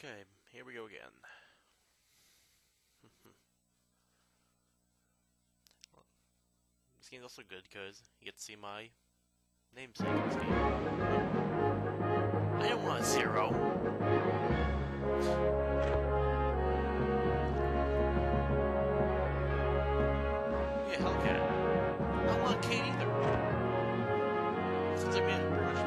Okay, here we go again. Well, this game's also good because you get to see my namesake in this game. I don't want a 0. Yeah, Hellcat. I don't want a Kate either. Since I made it pretty much.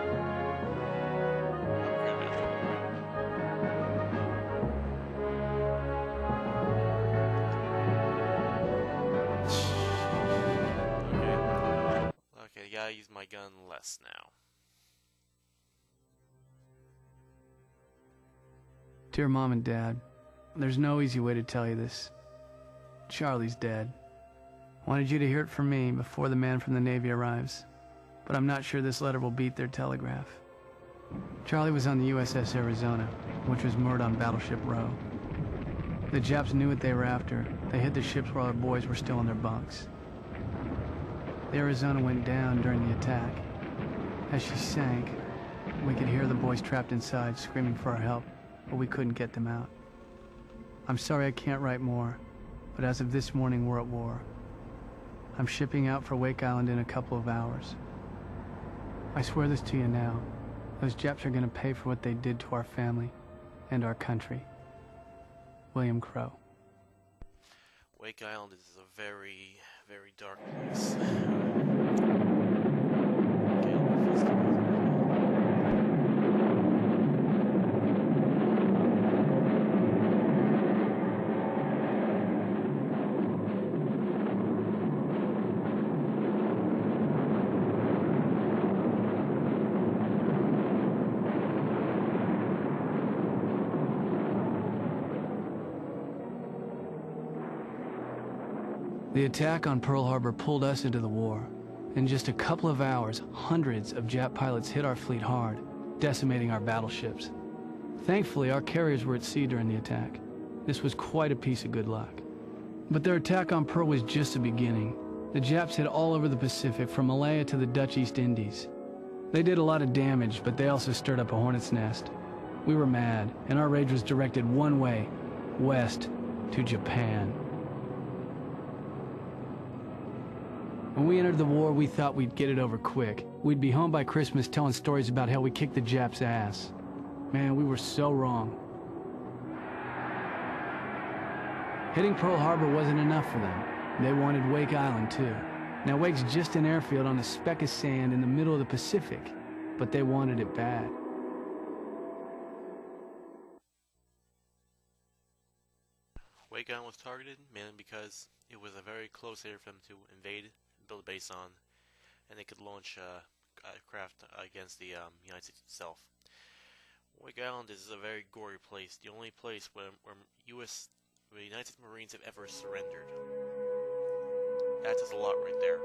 Okay, I gotta use my gun less now. Dear Mom and Dad, there's no easy way to tell you this. Charlie's dead. Wanted you to hear it from me before the man from the Navy arrives, but I'm not sure this letter will beat their telegraph. Charlie was on the USS Arizona, which was moored on Battleship Row. The Japs knew what they were after. They hid the ships while our boys were still in their bunks. The Arizona went down during the attack. As she sank, we could hear the boys trapped inside screaming for our help, but we couldn't get them out. I'm sorry I can't write more, but as of this morning, we're at war. I'm shipping out for Wake Island in a couple of hours. I swear this to you now. Those Japs are gonna pay for what they did to our family and our country. William Crow. Wake Island is a very, very dark place. The attack on Pearl Harbor pulled us into the war. In just a couple of hours, hundreds of Jap pilots hit our fleet hard, decimating our battleships. Thankfully, our carriers were at sea during the attack. This was quite a piece of good luck. But their attack on Pearl was just the beginning. The Japs hit all over the Pacific, from Malaya to the Dutch East Indies. They did a lot of damage, but they also stirred up a hornet's nest. We were mad, and our rage was directed one way, west, to Japan. When we entered the war, we thought we'd get it over quick. We'd be home by Christmas telling stories about how we kicked the Japs' ass. Man, we were so wrong. Hitting Pearl Harbor wasn't enough for them. They wanted Wake Island, too. Now, Wake's just an airfield on a speck of sand in the middle of the Pacific, but they wanted it bad. Wake Island was targeted mainly because it was a very close area for them to invade and build a base on, and they could launch craft against the United States itself. Wake Island is a very gory place, the only place where United States Marines have ever surrendered. That says a lot right there.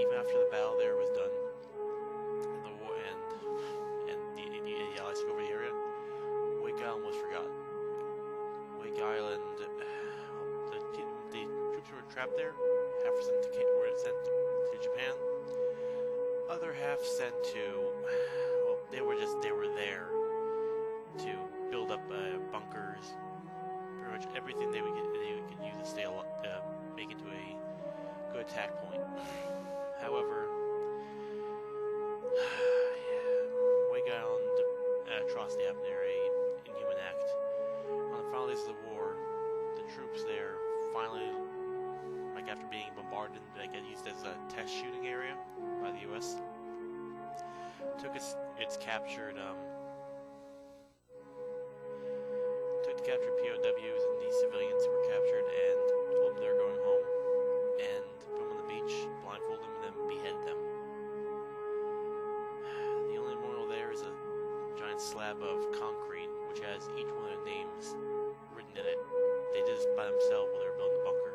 Even after the battle there was done, and the war and the Allies took over the area, Wake Island was forgotten. Wake Island, the troops who were trapped there, half were sent to Japan, other half sent to, well, they were there to build up bunkers, pretty much everything they could use to stay alive, make it to a good attack point. However, Wake Island atrocity happened there, an inhuman act. On the final days of the war, the troops there finally, like after being bombarded and get used as a test shooting area by the U.S., took its captured POWs and the civilians who were captured and told them they were going home, and put them on the beach, blindfolded them, and then beheaded them. The only memorial there is a giant slab of concrete which has each one of their names written in it. They did this by themselves while they were building the bunker,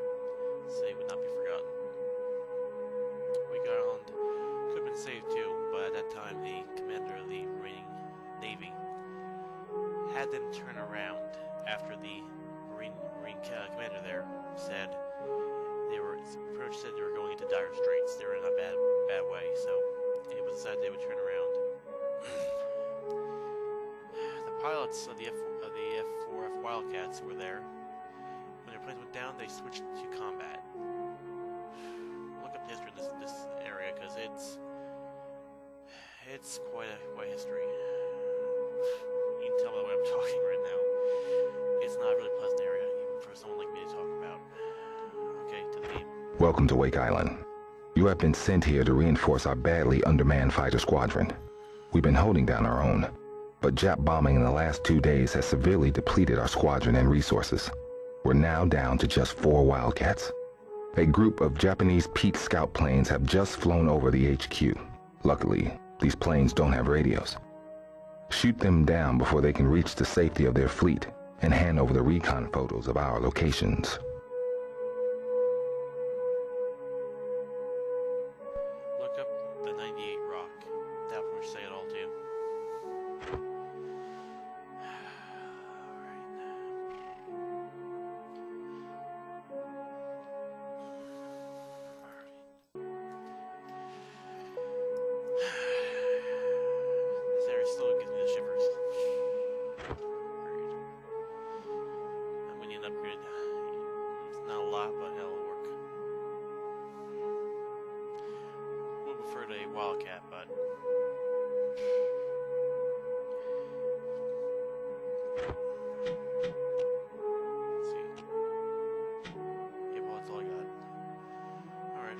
so they would not be forgotten. Wake Island could have been saved too, but at that time the commander of the Marine Navy had them turn around after the Marine commander there said pretty much said they were going into dire straits. They were in a bad way, so it was decided they would turn around. The pilots of the F4F Wildcats were there. When their planes went down, they switched to combat. Look up the history of this area, because it's quite a history. You can tell by the way I'm talking right now. It's not a really pleasant area, even for someone like me to talk about. Okay, to the game. Welcome to Wake Island. You have been sent here to reinforce our badly undermanned fighter squadron. We've been holding down our own, but Jap bombing in the last 2 days has severely depleted our squadron and resources. We're now down to just 4 Wildcats. A group of Japanese Pete scout planes have just flown over the HQ. Luckily, these planes don't have radios. Shoot them down before they can reach the safety of their fleet and hand over the recon photos of our locations. Look up the 98 rock. That will say it all to you. This area still gives me the shivers. I'm gonna need an upgrade. It's not a lot, but it'll work. Would prefer a Wildcat, but let's see. Yeah, well, that's all I got. Alright.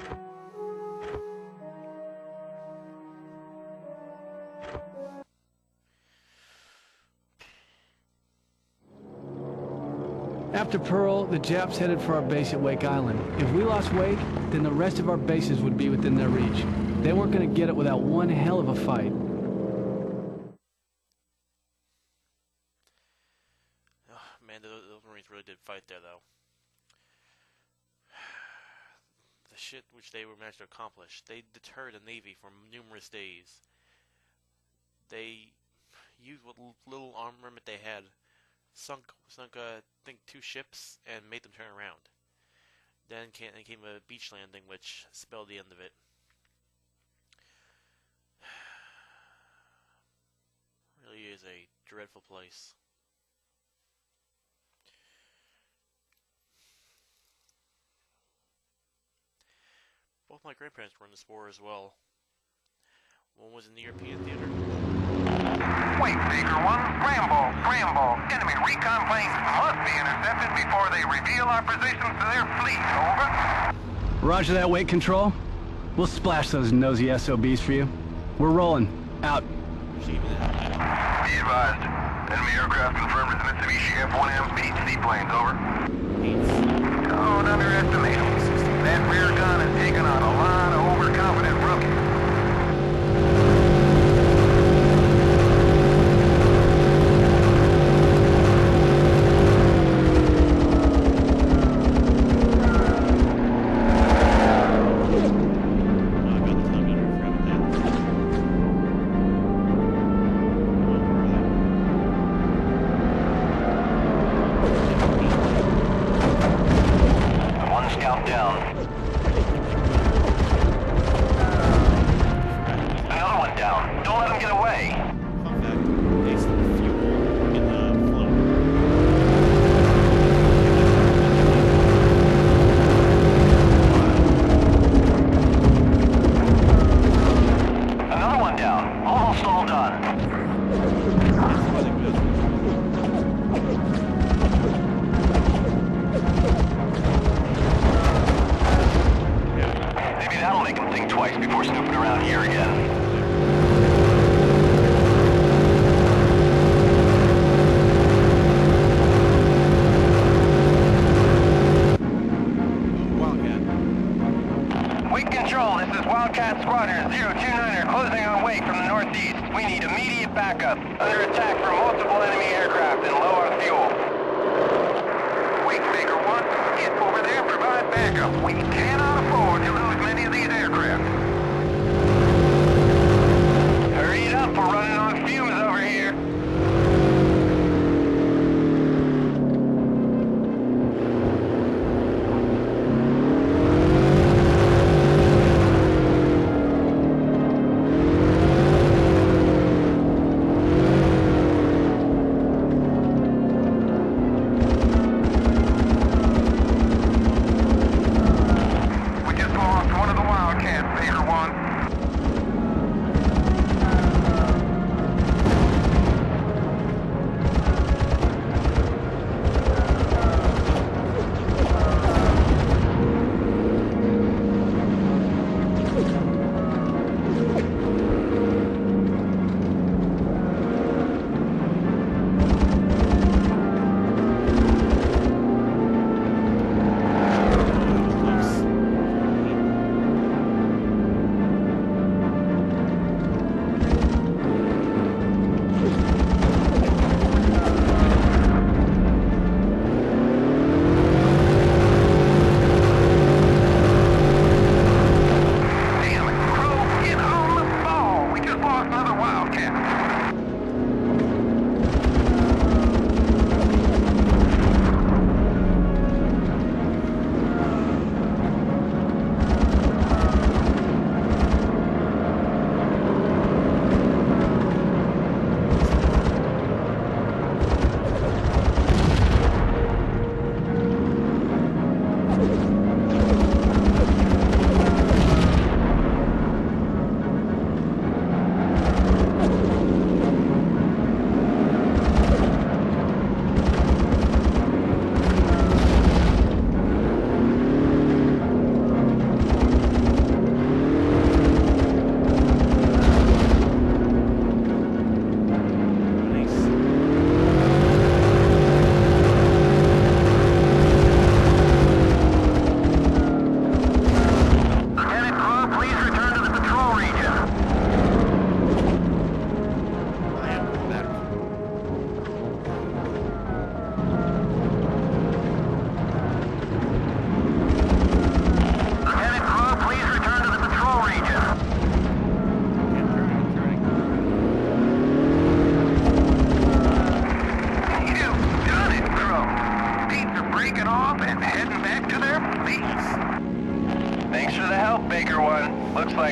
After Pearl, the Japs headed for our base at Wake Island. If we lost Wake, then the rest of our bases would be within their reach. They weren't going to get it without one hell of a fight. Oh, man, those Marines really did fight there, though. The shit which they were managed to accomplish. They deterred the Navy for numerous days. They used what little armament they had, sunk I think 2 ships, and made them turn around. Then came a beach landing, which spelled the end of it. Really is a dreadful place. Both my grandparents were in this war as well. One was in the European theater. Wait, Baker 1, Rambo. Enemy recon planes must be intercepted before they reveal our positions to their fleet. Over. Roger that, Wake Control. We'll splash those nosy SOBs for you. We're rolling. Out. Be advised. Enemy aircraft confirmed as Mitsubishi F1M Pete seaplanes. Over. Don't underestimate them. That rear gun has taken on a lot of overconfident rookies.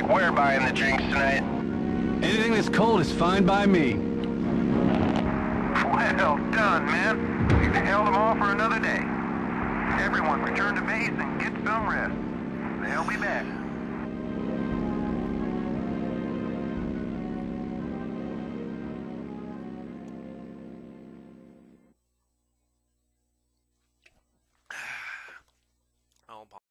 We're buying the drinks tonight. Anything that's cold is fine by me. Well done, man. We've held them all for another day. Everyone return to base and get some rest. They'll be back.